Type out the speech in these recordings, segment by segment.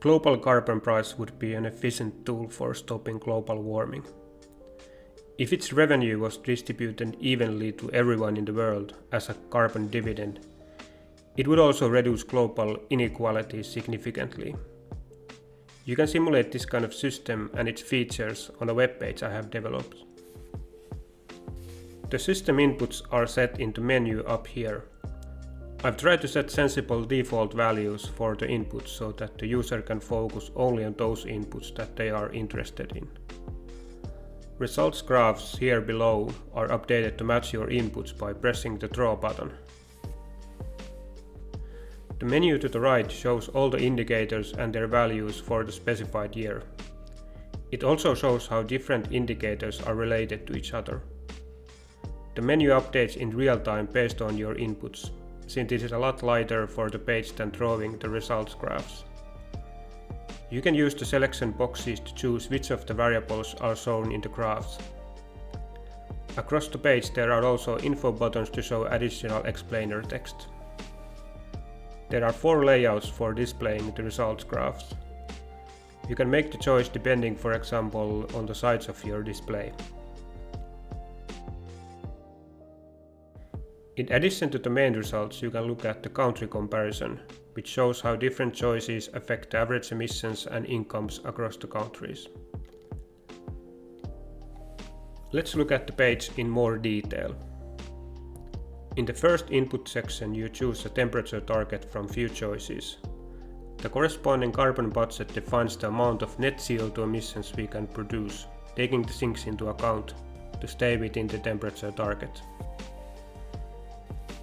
global carbon price would be an efficient tool for stopping global warming. If its revenue was distributed evenly to everyone in the world as a carbon dividend, it would also reduce global inequalities significantly. You can simulate this kind of system and its features on a web page I have developed. The system inputs are set in the menu up here. I've tried to set sensible default values for the inputs so that the user can focus only on those inputs that they are interested in. Results graphs here below are updated to match your inputs by pressing the Draw button. The menu to the right shows all the indicators and their values for the specified year. It also shows how different indicators are related to each other. The menu updates in real time based on your inputs, since it is a lot lighter for the page than drawing the results graphs. You can use the selection boxes to choose which of the variables are shown in the graphs. Across the page there are also info buttons to show additional explainer text. There are 4 layouts for displaying the results graphs. You can make the choice depending, for example, on the size of your display. In addition to the main results, you can look at the country comparison, which shows how different choices affect the average emissions and incomes across the countries. Let's look at the page in more detail. In the first input section, you choose a temperature target from few choices. The corresponding carbon budget defines the amount of net CO2 emissions we can produce, taking the sinks into account to stay within the temperature target.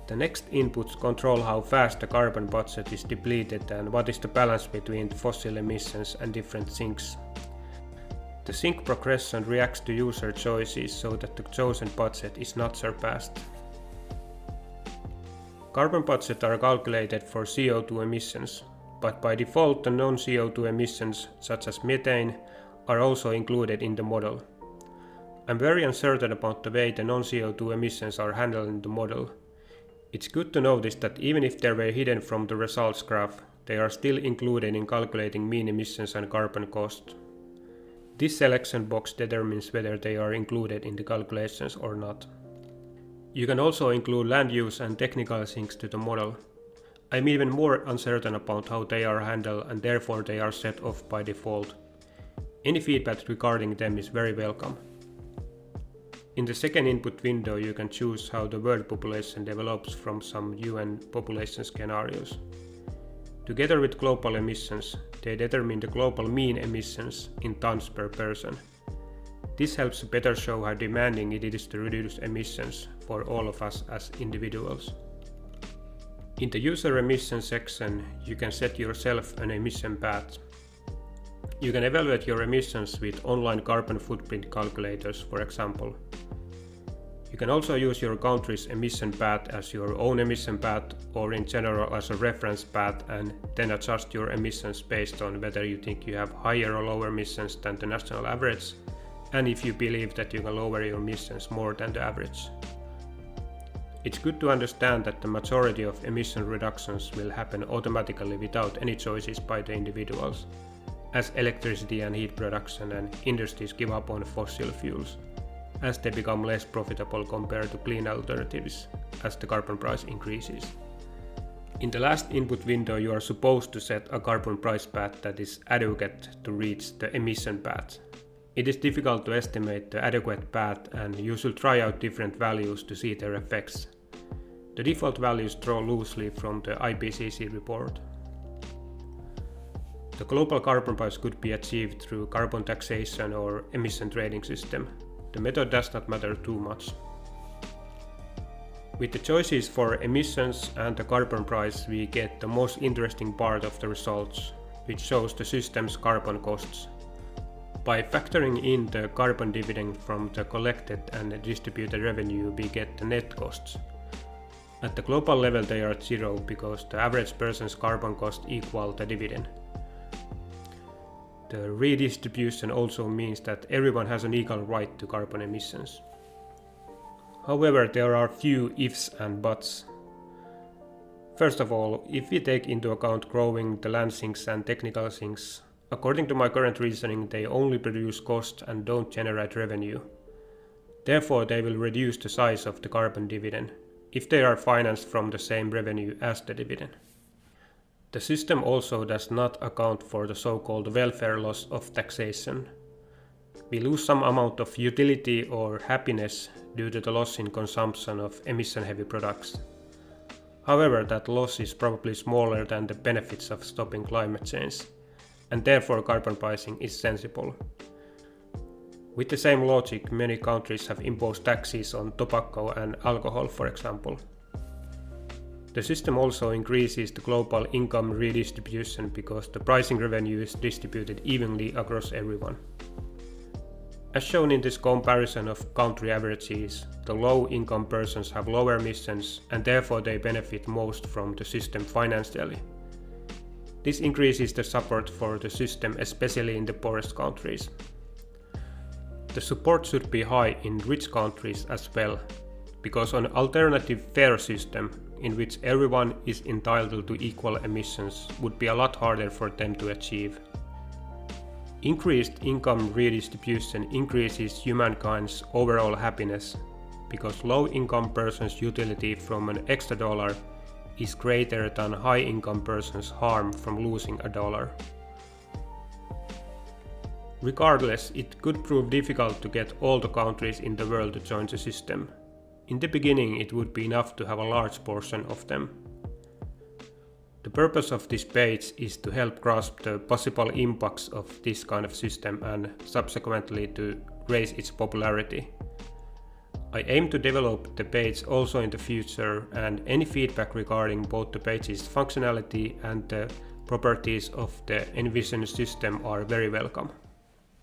The next inputs control how fast the carbon budget is depleted and what is the balance between the fossil emissions and different sinks. The sink progression reacts to user choices so that the chosen budget is not surpassed. Carbon budgets are calculated for CO2 emissions, but by default the non-CO2 emissions such as methane are also included in the model. I'm very uncertain about the way the non-CO2 emissions are handled in the model. It's good to notice that even if they were hidden from the results graph, they are still included in calculating mean emissions and carbon cost. This selection box determines whether they are included in the calculations or not. You can also include land use and technical sinks to the model. I'm even more uncertain about how they are handled and therefore they are set off by default. Any feedback regarding them is very welcome. In the second input window you can choose how the world population develops from some UN population scenarios. Together with global emissions, they determine the global mean emissions in tons per person. This helps to better show how demanding it is to reduce emissions for all of us as individuals. In the user emission section, you can set yourself an emission path. You can evaluate your emissions with online carbon footprint calculators, for example. You can also use your country's emission path as your own emission path or in general as a reference path and then adjust your emissions based on whether you think you have higher or lower emissions than the national average and if you believe that you can lower your emissions more than the average. It's good to understand that the majority of emission reductions will happen automatically without any choices by the individuals, as electricity and heat production and industries give up on fossil fuels, as they become less profitable compared to clean alternatives as the carbon price increases. In the last input window you are supposed to set a carbon price path that is adequate to reach the emission path. It is difficult to estimate the adequate path and you should try out different values to see their effects. The default values draw loosely from the IPCC report. The global carbon price could be achieved through carbon taxation or emission trading system. The method does not matter too much. With the choices for emissions and the carbon price, we get the most interesting part of the results, which shows the system's carbon costs. By factoring in the carbon dividend from the collected and distributed revenue, we get the net costs. At the global level they are at zero because the average person's carbon cost equals the dividend. The redistribution also means that everyone has an equal right to carbon emissions. However, there are few ifs and buts. First of all, if we take into account growing the land sinks and technical sinks, according to my current reasoning, they only produce cost and don't generate revenue. Therefore, they will reduce the size of the carbon dividend, if they are financed from the same revenue as the dividend. The system also does not account for the so-called welfare loss of taxation. We lose some amount of utility or happiness due to the loss in consumption of emission-heavy products. However, that loss is probably smaller than the benefits of stopping climate change, and therefore carbon pricing is sensible. With the same logic, many countries have imposed taxes on tobacco and alcohol, for example. The system also increases the global income redistribution because the pricing revenue is distributed evenly across everyone. As shown in this comparison of country averages, the low-income persons have lower emissions and therefore they benefit most from the system financially. This increases the support for the system, especially in the poorest countries. The support should be high in rich countries as well, because an alternative fair system in which everyone is entitled to equal emissions would be a lot harder for them to achieve. Increased income redistribution increases humankind's overall happiness, because low-income persons' utility from an extra dollar is greater than high-income persons' harm from losing a dollar. Regardless, it could prove difficult to get all the countries in the world to join the system. In the beginning, it would be enough to have a large portion of them. The purpose of this page is to help grasp the possible impacts of this kind of system and subsequently to raise its popularity. I aim to develop the page also in the future, and any feedback regarding both the page's functionality and the properties of the envisioned system are very welcome.